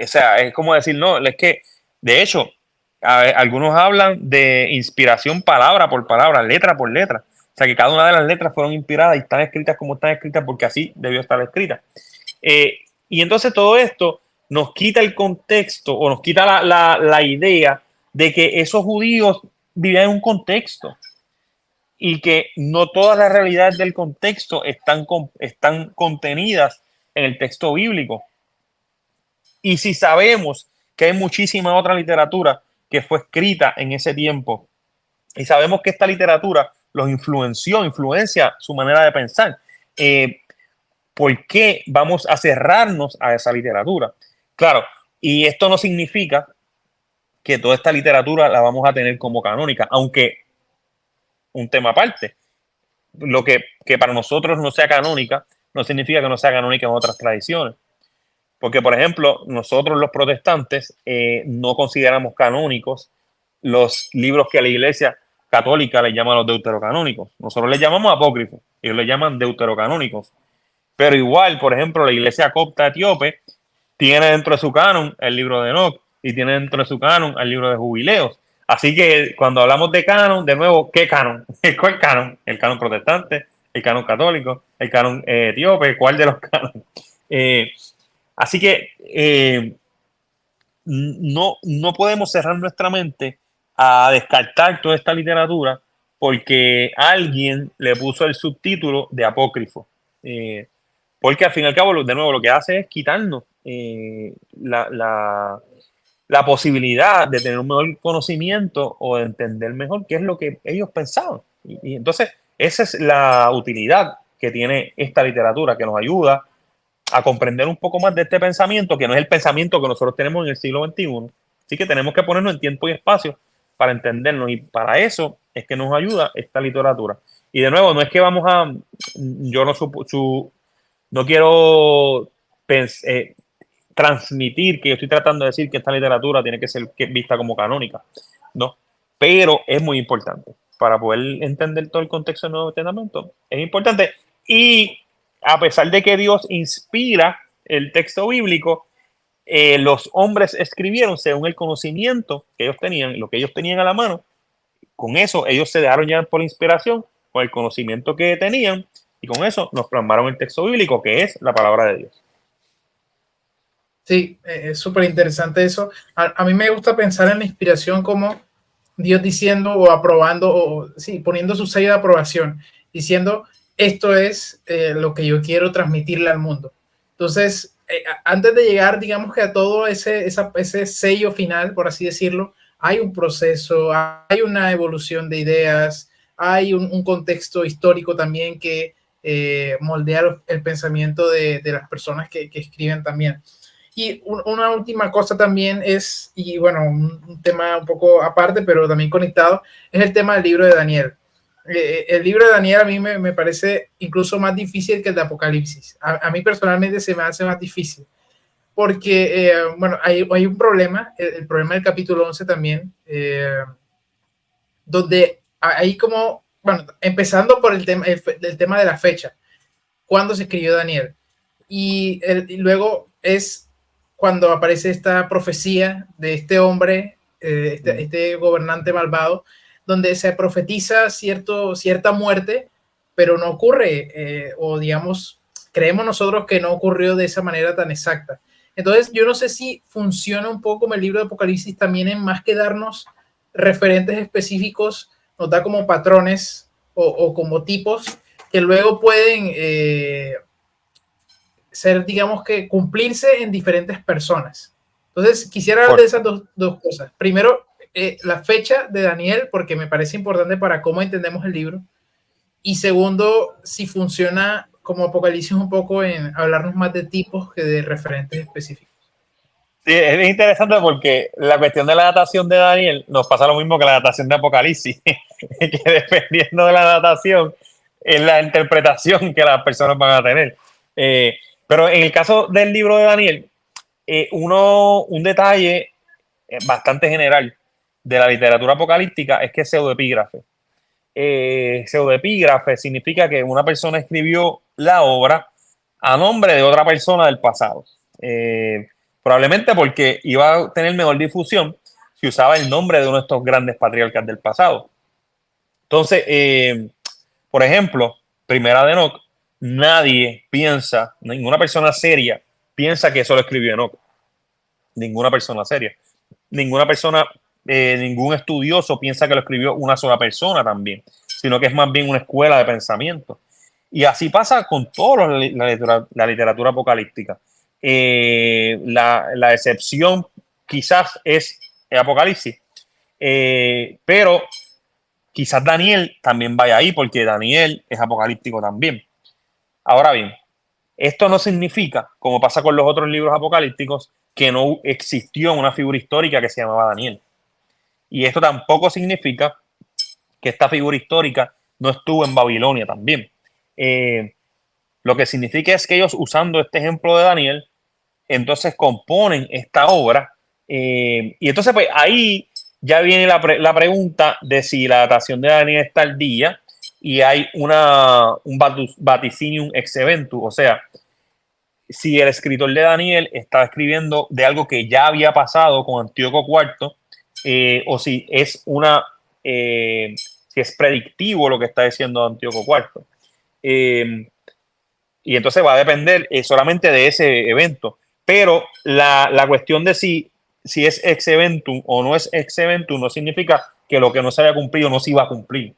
O sea, es como decir, no, es que, de hecho, algunos hablan de inspiración palabra por palabra, letra por letra. O sea, que cada una de las letras fueron inspiradas y están escritas como están escritas porque así debió estar escrita. Eh, y entonces todo esto nos quita el contexto o nos quita la idea de que esos judíos vivían en un contexto y que no todas las realidades del contexto están contenidas en el texto bíblico. Y si sabemos que hay muchísima otra literatura que fue escrita en ese tiempo y sabemos que esta literatura los influencia su manera de pensar, eh, ¿por qué vamos a cerrarnos a esa literatura? Claro, y esto no significa que toda esta literatura la vamos a tener como canónica, aunque un tema aparte. Que para nosotros no sea canónica no significa que no sea canónica en otras tradiciones. Porque, por ejemplo, nosotros los protestantes no consideramos canónicos los libros que la Iglesia católica le llama los deuterocanónicos. Nosotros les llamamos apócrifos, ellos le llaman deuterocanónicos. Pero igual, por ejemplo, la Iglesia copta etíope tiene dentro de su canon el libro de Enoch y tiene dentro de su canon el libro de Jubileos. Así que cuando hablamos de canon, de nuevo, ¿qué canon? ¿Cuál canon? ¿El canon protestante? ¿El canon católico? ¿El canon etíope? ¿Cuál de los canon? Eh, Así que no podemos cerrar nuestra mente a descartar toda esta literatura porque alguien le puso el subtítulo de apócrifo. Porque al fin y al cabo, de nuevo, lo que hace es quitarnos la posibilidad de tener un mejor conocimiento o de entender mejor qué es lo que ellos pensaban. Y entonces, esa es la utilidad que tiene esta literatura, que nos ayuda a comprender un poco más de este pensamiento, que no es el pensamiento que nosotros tenemos en el siglo XXI. Así que tenemos que ponernos en tiempo y espacio para entendernos, y para eso es que nos ayuda esta literatura. Y de nuevo, no es que vamos a, yo no quiero transmitir que yo estoy tratando de decir que esta literatura tiene que ser vista como canónica, no, pero es muy importante para poder entender todo el contexto del Nuevo Testamento. Es importante, y a pesar de que Dios inspira el texto bíblico, los hombres escribieron según el conocimiento que ellos tenían, lo que ellos tenían a la mano. Con eso ellos se dejaron llevar por la inspiración, con el conocimiento que tenían, y con eso nos plasmaron el texto bíblico, que es la palabra de Dios. Sí, es súper interesante eso. A mí me gusta pensar en la inspiración como Dios diciendo o aprobando, o sí, poniendo su sello de aprobación, diciendo, esto es lo que yo quiero transmitirle al mundo. Entonces, antes de llegar, digamos que a todo ese sello final, por así decirlo, hay un proceso, hay una evolución de ideas, hay un contexto histórico también que moldea el pensamiento de las personas que escriben también. Y una última cosa también es, y bueno, un tema un poco aparte, pero también conectado, es el tema del libro de Daniel. El libro de Daniel a mí me parece incluso más difícil que el de Apocalipsis. A mí personalmente se me hace más difícil, porque, bueno, hay un problema, el problema del capítulo 11 también, donde hay como, bueno, empezando por el tema de la fecha, cuándo se escribió Daniel. Y luego es cuando aparece esta profecía de este hombre, este gobernante malvado, donde se profetiza cierta muerte, pero no ocurre, o digamos, creemos nosotros que no ocurrió de esa manera tan exacta. Entonces, yo no sé si funciona un poco como el libro de Apocalipsis también en más que darnos referentes específicos, nos da como patrones o como tipos que luego pueden ser, digamos que, cumplirse en diferentes personas. Entonces, quisiera hablar de esas dos cosas. Primero, la fecha de Daniel, porque me parece importante para cómo entendemos el libro. Y segundo, si funciona como Apocalipsis un poco en hablarnos más de tipos que de referentes específicos. Sí, es interesante porque la cuestión de la datación de Daniel nos pasa lo mismo que la datación de Apocalipsis, que dependiendo de la datación es la interpretación que las personas van a tener. Pero en el caso del libro de Daniel, un detalle bastante general de la literatura apocalíptica es que es pseudoepígrafe. Pseudoepígrafe significa que una persona escribió la obra a nombre de otra persona del pasado. Probablemente porque iba a tener mejor difusión si usaba el nombre de uno de estos grandes patriarcas del pasado. Entonces, por ejemplo, Primera de Enoc, nadie piensa, ninguna persona seria piensa que eso lo escribió Enoc. Ninguna persona seria. Ninguna persona, ningún estudioso piensa que lo escribió una sola persona también, sino que es más bien una escuela de pensamiento. Y así pasa con toda la literatura apocalíptica. La excepción quizás es el Apocalipsis, pero quizás Daniel también vaya ahí porque Daniel es apocalíptico también. Ahora bien, esto no significa, como pasa con los otros libros apocalípticos, que no existió una figura histórica que se llamaba Daniel. Y esto tampoco significa que esta figura histórica no estuvo en Babilonia también. Lo que significa es que ellos, usando este ejemplo de Daniel, entonces componen esta obra. Y entonces, pues ahí ya viene la pregunta de si la datación de Daniel es tardía y hay un vaticinium ex eventu, o sea, si el escritor de Daniel está escribiendo de algo que ya había pasado con Antíoco IV, o si es si es predictivo lo que está diciendo Antíoco IV. Y entonces va a depender solamente de ese evento. Pero la cuestión de si es ex eventum o no es ex eventum no significa que lo que no se haya cumplido no se iba a cumplir.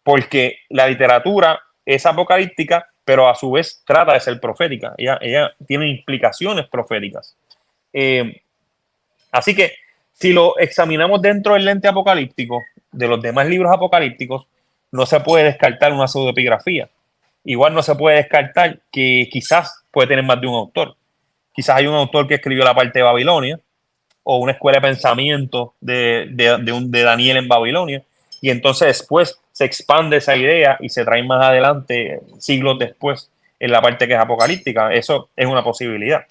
porque la literatura es apocalíptica, pero a su vez trata de ser profética. Ella tiene implicaciones proféticas. Así que si lo examinamos dentro del lente apocalíptico de los demás libros apocalípticos, no se puede descartar una pseudoepigrafía. Igual no se puede descartar que quizás puede tener más de un autor. Quizás hay un autor que escribió la parte de Babilonia o una escuela de pensamiento de Daniel en Babilonia, y entonces después se expande esa idea y se trae más adelante, siglos después, en la parte que es apocalíptica. Eso es una posibilidad.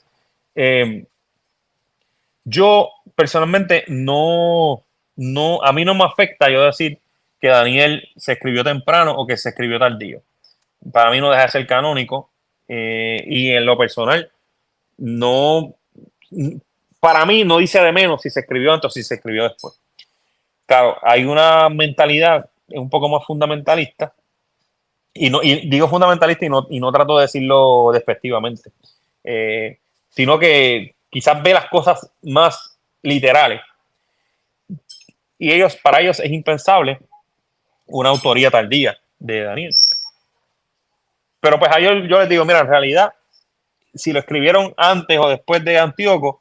Yo personalmente a mí no me afecta yo decir que Daniel se escribió temprano o que se escribió tardío. Para mí no deja de ser canónico, y en lo personal no, para mí no dice de menos si se escribió antes o si se escribió después. Claro, hay una mentalidad un poco más fundamentalista, y digo fundamentalista y no trato de decirlo despectivamente, sino que quizás ve las cosas más literales, y para ellos es impensable una autoría tardía de Daniel. Pero pues a ellos yo les digo, mira, en realidad, si lo escribieron antes o después de Antíoco,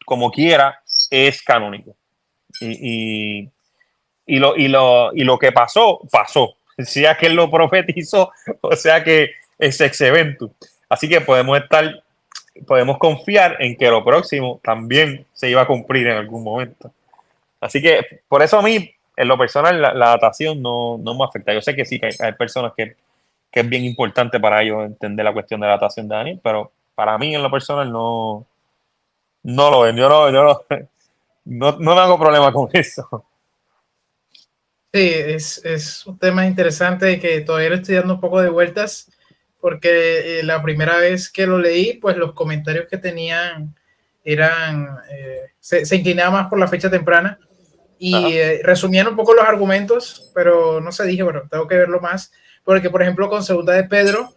como quiera, es canónico. Y, y lo que pasó, pasó. Sea que él lo profetizó, o sea que es ex eventum. Así que podemos confiar en que lo próximo también se iba a cumplir en algún momento. Así que por eso a mí, en lo personal, la datación no me afecta. Yo sé que sí, que hay personas que es bien importante para ellos entender la cuestión de la datación de Daniel, pero para mí, en lo personal, no lo ven. No me hago problema con eso. Sí, es un tema interesante y que todavía lo estoy dando un poco de vueltas, porque la primera vez que lo leí, pues los comentarios que tenían eran, se inclinaba más por la fecha temprana y resumían un poco los argumentos, pero no sé, dije, bueno, tengo que verlo más, porque por ejemplo con Segunda de Pedro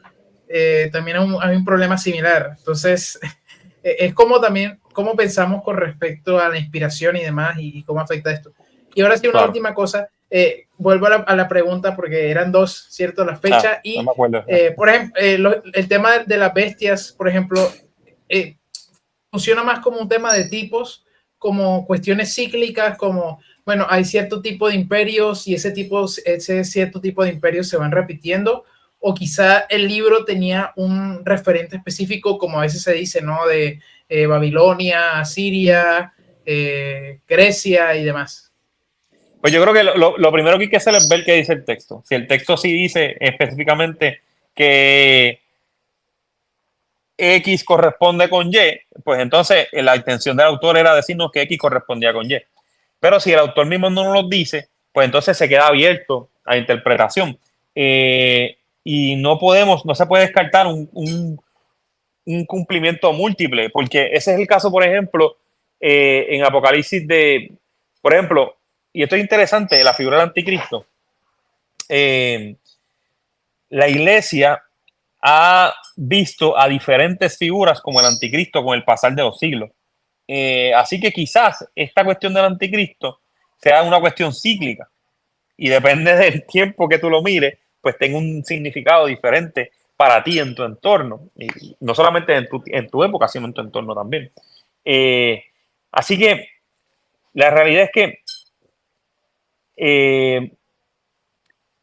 también hay un problema similar. Entonces, es como también, cómo pensamos con respecto a la inspiración y demás y cómo afecta esto. Y ahora sí, una Claro. última cosa, vuelvo a la pregunta porque eran dos, ¿cierto? La fecha No y, me acuerdo. por ejemplo, el tema de las bestias, por ejemplo, funciona más como un tema de tipos, como cuestiones cíclicas, como, bueno, hay cierto tipo de imperios y ese cierto tipo de imperios se van repitiendo, o quizá el libro tenía un referente específico, como a veces se dice, ¿no? De Babilonia, Asiria, Grecia y demás. Pues yo creo que lo primero que hay que hacer es ver qué dice el texto. Si el texto sí dice específicamente que X corresponde con Y, pues entonces la intención del autor era decirnos que X correspondía con Y. Pero si el autor mismo no nos lo dice, pues entonces se queda abierto a interpretación. Y no se puede descartar un cumplimiento múltiple, porque ese es el caso, por ejemplo, en Apocalipsis por ejemplo, y esto es interesante, la figura del anticristo. La iglesia ha visto a diferentes figuras como el anticristo con el pasar de los siglos. Así que quizás esta cuestión del anticristo sea una cuestión cíclica, y depende del tiempo que tú lo mires, pues tenga un significado diferente para ti en tu entorno, y no solamente en tu época, sino en tu entorno también. Así que la realidad es que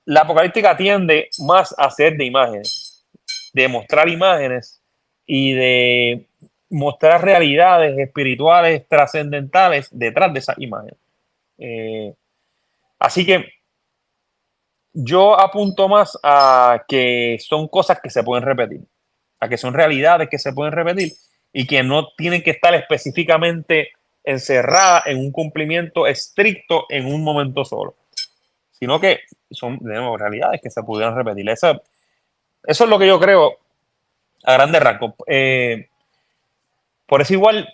la apocalíptica tiende más a ser de imágenes, de mostrar imágenes y de mostrar realidades espirituales trascendentales detrás de esas imágenes. Así que yo apunto más a que son cosas que se pueden repetir, a que son realidades que se pueden repetir y que no tienen que estar específicamente encerradas en un cumplimiento estricto en un momento solo, sino que son, de nuevo, realidades que se pudieran repetir. Eso es lo que yo creo a grandes rasgos. Por eso igual,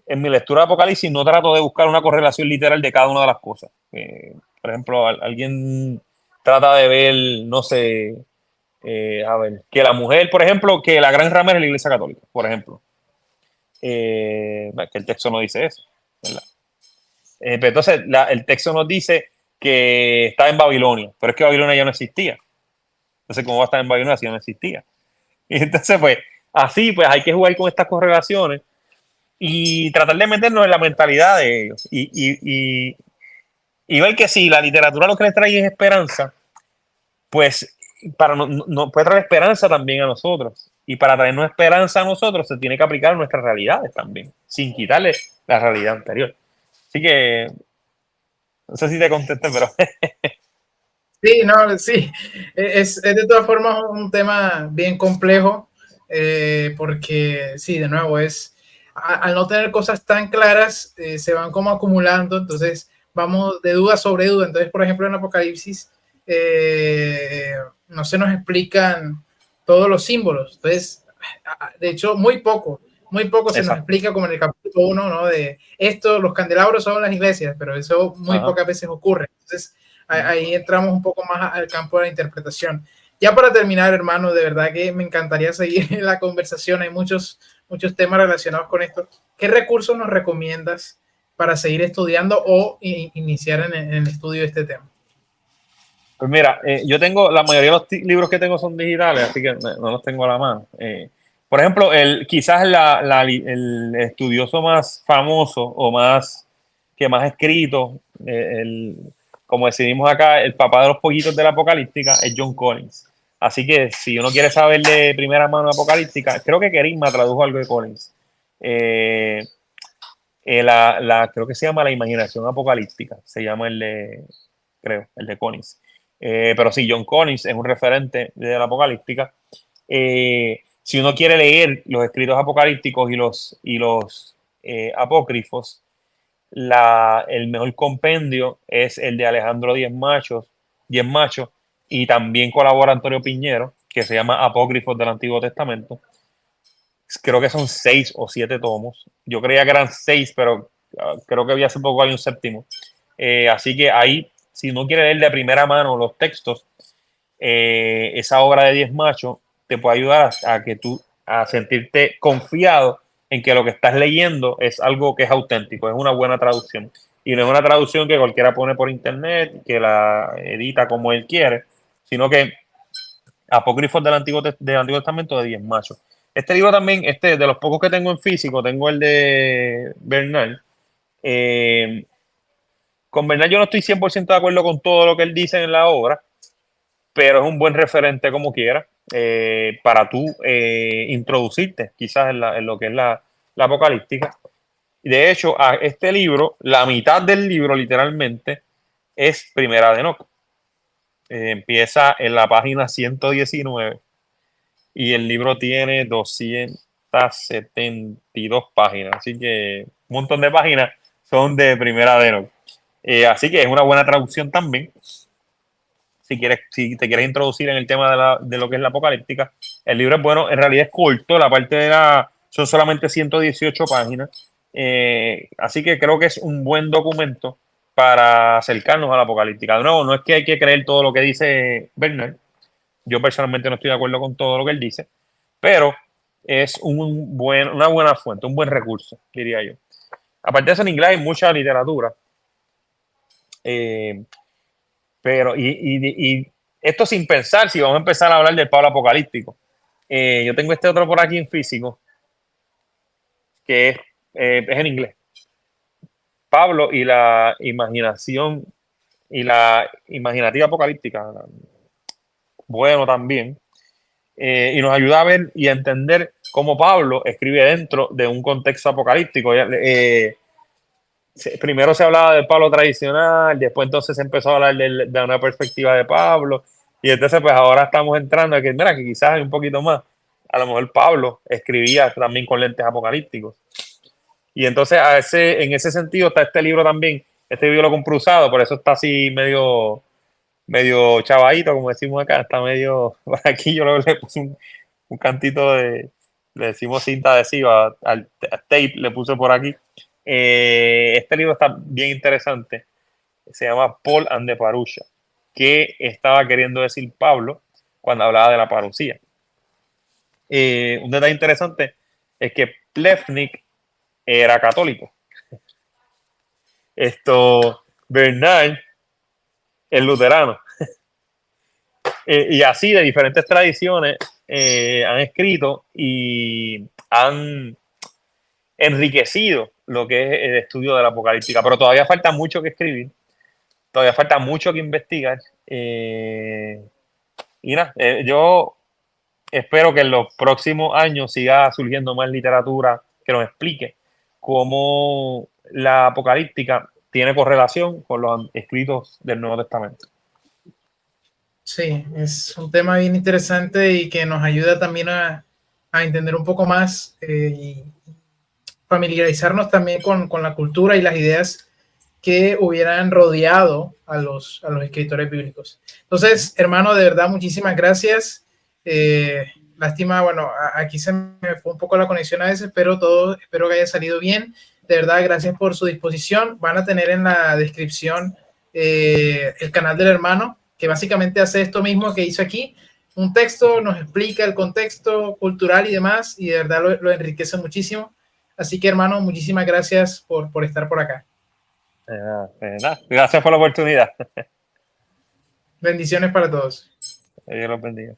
en mi lectura de Apocalipsis no trato de buscar una correlación literal de cada una de las cosas. Por ejemplo, alguien trata de ver, no sé, a ver, que la mujer, por ejemplo, que la gran ramera es la Iglesia Católica, por ejemplo. Que el texto no dice eso, ¿verdad? Pero entonces el texto nos dice que está en Babilonia, pero es que Babilonia ya no existía. Entonces, ¿cómo va a estar en Babilonia si ya no existía? Y entonces, pues, así, pues hay que jugar con estas correlaciones y tratar de meternos en la mentalidad de ellos. Y ver que si la literatura lo que les trae es esperanza, pues puede traer esperanza también a nosotros. Y para traernos esperanza a nosotros se tiene que aplicar nuestras realidades también, sin quitarle la realidad anterior. Así que, no sé si te contesté, pero... Sí, no, sí, es de todas formas un tema bien complejo, porque sí, de nuevo, al no tener cosas tan claras, se van como acumulando, entonces vamos de duda sobre duda. Entonces, por ejemplo, en Apocalipsis no se nos explican todos los símbolos, entonces, de hecho, muy poco se nos Exacto. explica, como en el capítulo 1, ¿no? De esto, los candelabros son las iglesias, pero eso muy Ajá. pocas veces ocurre. Entonces, ahí entramos un poco más al campo de la interpretación. Ya para terminar, hermano, de verdad que me encantaría seguir la conversación. Hay muchos temas relacionados con esto. ¿Qué recursos nos recomiendas para seguir estudiando o iniciar en el estudio de este tema? Pues mira, yo tengo, la mayoría de los libros que tengo son digitales, así que no los tengo a la mano. Por ejemplo, quizás el estudioso más famoso o más escrito, como decidimos acá, el papá de los pollitos de la apocalíptica es John Collins. Así que si uno quiere saber de primera mano apocalíptica, creo que Kerigma tradujo algo de Collins. Eh, creo que se llama La Imaginación Apocalíptica, se llama el de Collins. Pero sí, John Collins es un referente de la apocalíptica. Si uno quiere leer los escritos apocalípticos y los apócrifos, el mejor compendio es el de Alejandro Diez Machos, y también colabora Antonio Piñero, que se llama Apócrifos del Antiguo Testamento. Creo que son 6 o 7 tomos. Yo creía que eran 6, pero creo que había hace poco hay un séptimo. Así que ahí, si no quiere leer de primera mano los textos, esa obra de Diez Machos te puede ayudar a que tú a sentirte confiado en que lo que estás leyendo es algo que es auténtico, es una buena traducción. Y no es una traducción que cualquiera pone por internet, que la edita como él quiere, sino que Apócrifos del Antiguo Testamento de Diez Machos. Este libro también, de los pocos que tengo en físico, tengo el de Bernal. Eh, con Bernal yo no estoy 100% de acuerdo con todo lo que él dice en la obra, pero es un buen referente como quiera para tú introducirte quizás en lo que es la apocalíptica. De hecho, a este libro, la mitad del libro literalmente es Primera de Enoc. Empieza en la página 119 y el libro tiene 272 páginas, así que un montón de páginas son de Primera de Enoch. Así que es una buena traducción también. Si te quieres introducir en el tema de lo que es la apocalíptica, el libro es bueno, en realidad es corto, la parte son solamente 118 páginas, así que creo que es un buen documento para acercarnos a la apocalíptica. De nuevo, no es que hay que creer todo lo que dice Bernard, yo personalmente no estoy de acuerdo con todo lo que él dice, pero es una buena fuente, un buen recurso, diría yo. Aparte de eso, en inglés hay mucha literatura. eh, y esto sin pensar si vamos a empezar a hablar del Pablo apocalíptico. Yo tengo este otro por aquí en físico, que es en inglés. Pablo y la imaginación y la imaginativa apocalíptica. Bueno, también. Y nos ayuda a ver y a entender cómo Pablo escribe dentro de un contexto apocalíptico. Primero se hablaba del Pablo tradicional, después entonces se empezó a hablar de una perspectiva de Pablo, y entonces pues ahora estamos entrando a que, mira, que quizás hay un poquito más. A lo mejor Pablo escribía también con lentes apocalípticos. Y entonces en ese sentido está este libro también, este libro lo compré usado, por eso está así medio chavadito, como decimos acá, está medio, por aquí yo le puse un cantito le decimos cinta adhesiva, al tape le puse por aquí. Este libro está bien interesante, se llama Paul and the Parusha. ¿Qué estaba queriendo decir Pablo cuando hablaba de la parucía? Un detalle interesante es que Plevnik era católico. Bernal el luterano. Y así de diferentes tradiciones han escrito y han enriquecido lo que es el estudio de la apocalíptica, pero todavía falta mucho que escribir, todavía falta mucho que investigar. Y nada, yo espero que en los próximos años siga surgiendo más literatura que nos explique cómo la apocalíptica tiene correlación con los escritos del Nuevo Testamento. Sí, es un tema bien interesante y que nos ayuda también a entender un poco más y familiarizarnos también con la cultura y las ideas que hubieran rodeado a los escritores bíblicos. Entonces, hermano, de verdad, muchísimas gracias. Lástima, bueno, aquí se me fue un poco la conexión a veces, pero todo, espero que haya salido bien. De verdad, gracias por su disposición. Van a tener en la descripción el canal del hermano, que básicamente hace esto mismo que hizo aquí. Un texto nos explica el contexto cultural y demás, y de verdad lo enriquece muchísimo. Así que, hermano, muchísimas gracias por estar por acá. Gracias por la oportunidad. Bendiciones para todos. Dios los bendiga.